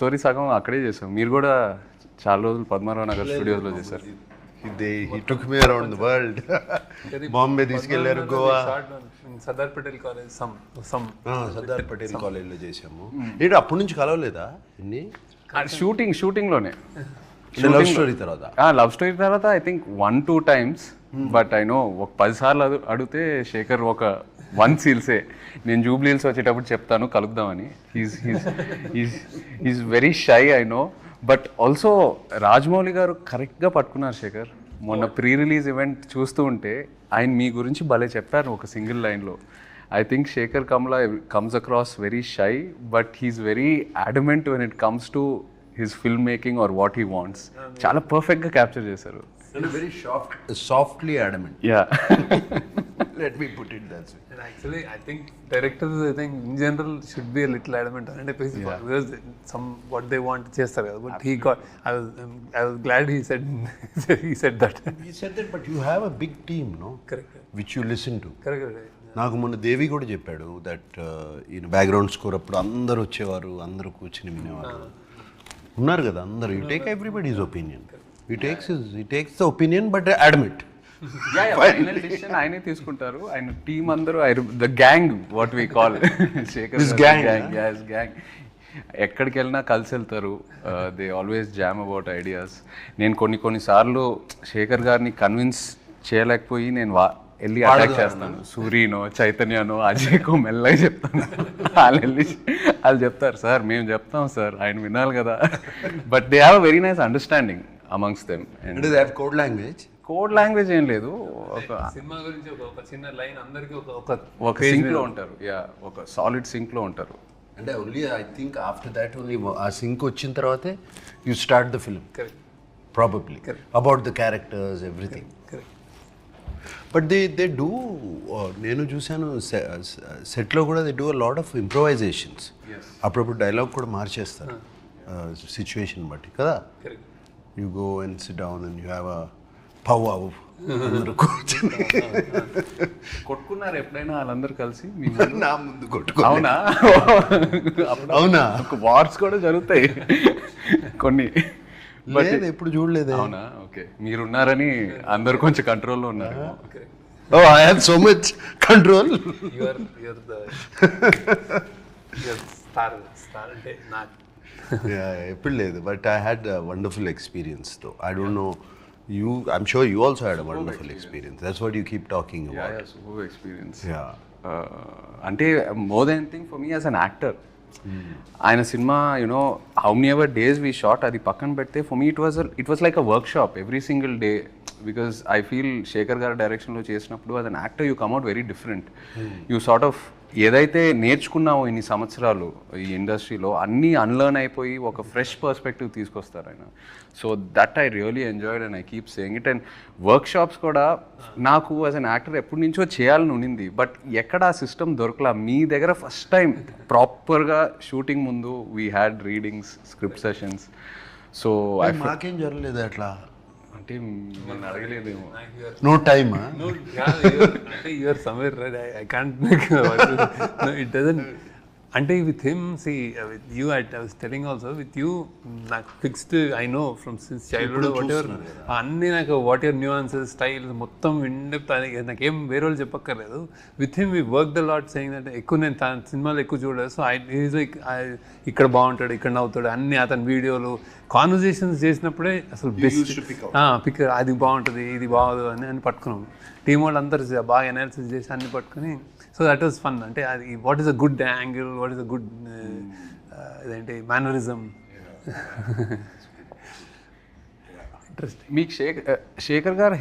Story సగం అక్కడే చేసాం. మీరు కూడా చాలా రోజులు పద్మారావు నగర్ స్టూడియోస్లో చేశారు. He took me around the world. Bombay తీసుకెళ్లారు, గోవా, సర్దార్ పటేల్ కాలేజ్ సర్దార్ పటేల్ కాలేజ్లో చేసాము. ఏంటి అప్పటి నుంచి కలవలేదా ఇన్ని? షూటింగ్లోనే లవ్ స్టోరీ తర్వాత లవ్ స్టోరీ తర్వాత I think 1-2 times, but I know ఒక 10 సార్లు అడిగితే శేఖర్ ఒక 1 సీల్సే. నేను జూబ్లీ హిల్స్ వచ్చేటప్పుడు చెప్తాను కలుద్దామని. Is very shy I know, but also Rajamouli garu కరెక్ట్గా పట్టుకున్నారు శేఖర్. మొన్న ప్రీ రిలీజ్ ఈవెంట్ చూస్తూ ఉంటే ఆయన మీ గురించి భలే చెప్పారు ఒక సింగిల్ లైన్లో. I think Shekhar Kammula comes across very shy, but he's very adamant when it comes to his film making or what he wants. చాలా పర్ఫెక్ట్గా క్యాప్చర్ చేశారు. Very softly adamant. Yeah, let me put it that way. And actually I think directors in general should be a little adamant on it because some what they want చేస్తారు కదా. But he got, I was glad he said he said that. He said that, but you have a big team, no? Correct. Which you listen to. Correct. నాకు మొన్న దేవి కూడా చెప్పాడు that ఈయన background score అప్పుడు అందరు వచ్చేవారు, అందరూ కూర్చుని వినేవారు ఉన్నారు కదా అందరూ. You take everybody's opinion. he takes the opinion but admit. Final decision ఆయనే తీసుకుంటారు. ఆయన టీం అందరూ the gang what we call Shekhar gang. ఎక్కడికి వెళ్ళినా కలిసి వెళ్తారు. They always jam about ideas. నేను కొన్నిసార్లు శేఖర్ గారిని కన్విన్స్ చేయలేకపోయి నేను వెళ్ళి అటాక్ చేస్తాను. సూరీనో, చైతన్యనో, అజయ్కో మెల్లగా చెప్తాను. వాళ్ళు చెప్తారు సార్ మేము చెప్తాం సార్, ఆయన వినాలి కదా. But they have a very nice understanding amongst them. And they have code language. Code language ఏం లేదు. ఒక సినిమా గురించి ఒక చిన్న లైన్ అందరికి ఒక సింక్లో ఉంటారు. యా, ఒక సాలిడ్ సింక్లో ఉంటారు. అంటే only I think after that only ఆ సింక్ వచ్చిన తర్వాతే you start the film probably about the characters everything. But they do, నేను చూశాను సెట్లో కూడా they do a lot of improvisations. అప్పుడప్పుడు డైలాగ్ కూడా మార్చేస్తారు సిచ్యువేషన్ బట్టి కదా. You go and SIT down and you have a pow అందరూ కూర్చొని కొట్టుకున్నారు ఎప్పుడైనా వాళ్ళందరూ కలిసి నా ముందు కొట్టుకో. అవునా? అవునా? వార్స్ కూడా జరుగుతాయి కొన్ని. లేదు ఎప్పుడు చూడలేదు. అవునా? ఓకే, మీరున్నారని అందరు కొంచెం కంట్రోల్లో ఉన్నారు. Oh, I have so much control. you're the star అంటే నాకు. ఎప్పుడు లేదు, but I had a wonderful experience తో. I don't know you, I'm sure you also had a wonderful experience. That's what you keep talking about. Yeah, superb experience. Yeah. అంటే more than anything for me as an actor, ఆయన సినిమా you know how many ever days we shot అది పక్కన పెడితే for me it was like a workshop every single day. Because I feel Shekhar గారి డైరెక్షన్లో చేసినప్పుడు as an actor you come out very different. You sort of ఏదైతే నేర్చుకున్నావో ఇన్ని సంవత్సరాలు ఈ ఇండస్ట్రీలో అన్నీ అన్లర్న్ అయిపోయి ఒక ఫ్రెష్ పర్స్పెక్టివ్ తీసుకొస్తారు ఆయన. So that I really enjoyed and I keep saying it. And work shops కూడా నాకు యాజ్ అన్ యాక్టర్ ఎప్పటి నుంచో చేయాలని ఉండింది, బట్ ఎక్కడ ఆ సిస్టమ్ దొరకలా. మీ దగ్గర ఫస్ట్ టైం ప్రాపర్గా షూటింగ్ ముందు we had readings, script sessions. So మాకేం జరగలేదు అట్లా. అంటే మిమ్మల్ని అడగలేదేమో. No time. అంటే you are somewhere right. I can't make it doesn't. అంటే with him see with you I was telling also with you నాకు fixed I know from since childhood whatever అన్నీ నాకు వాట్ ఎవర్ న్యూఆన్సెస్ స్టైల్స్ మొత్తం in depth నాకేం వేరే వాళ్ళు చెప్పక్కర్లేదు. With him we work the lot saying అంటే ఎక్కువ నేను సినిమాలు ఎక్కువ చూడలేదు. సో ఈజ్ లైక్ ఇక్కడ బాగుంటాడు, ఇక్కడ నవ్వుతాడు, అన్ని అతని వీడియోలు కాన్వర్జేషన్స్ చేసినప్పుడే అసలు బెస్ట్ పిక్ అది బాగుంటుంది ఇది బాగోదు అని పట్టుకున్నాం. టీం వాళ్ళు అందరూ బాగా అనాలిసిస్ చేసి అన్ని పట్టుకుని. So that was fun. అంటే అది what is a good angle, what is a good ఇదేంటి మేనరిజం. మీకు శేఖర్ గారు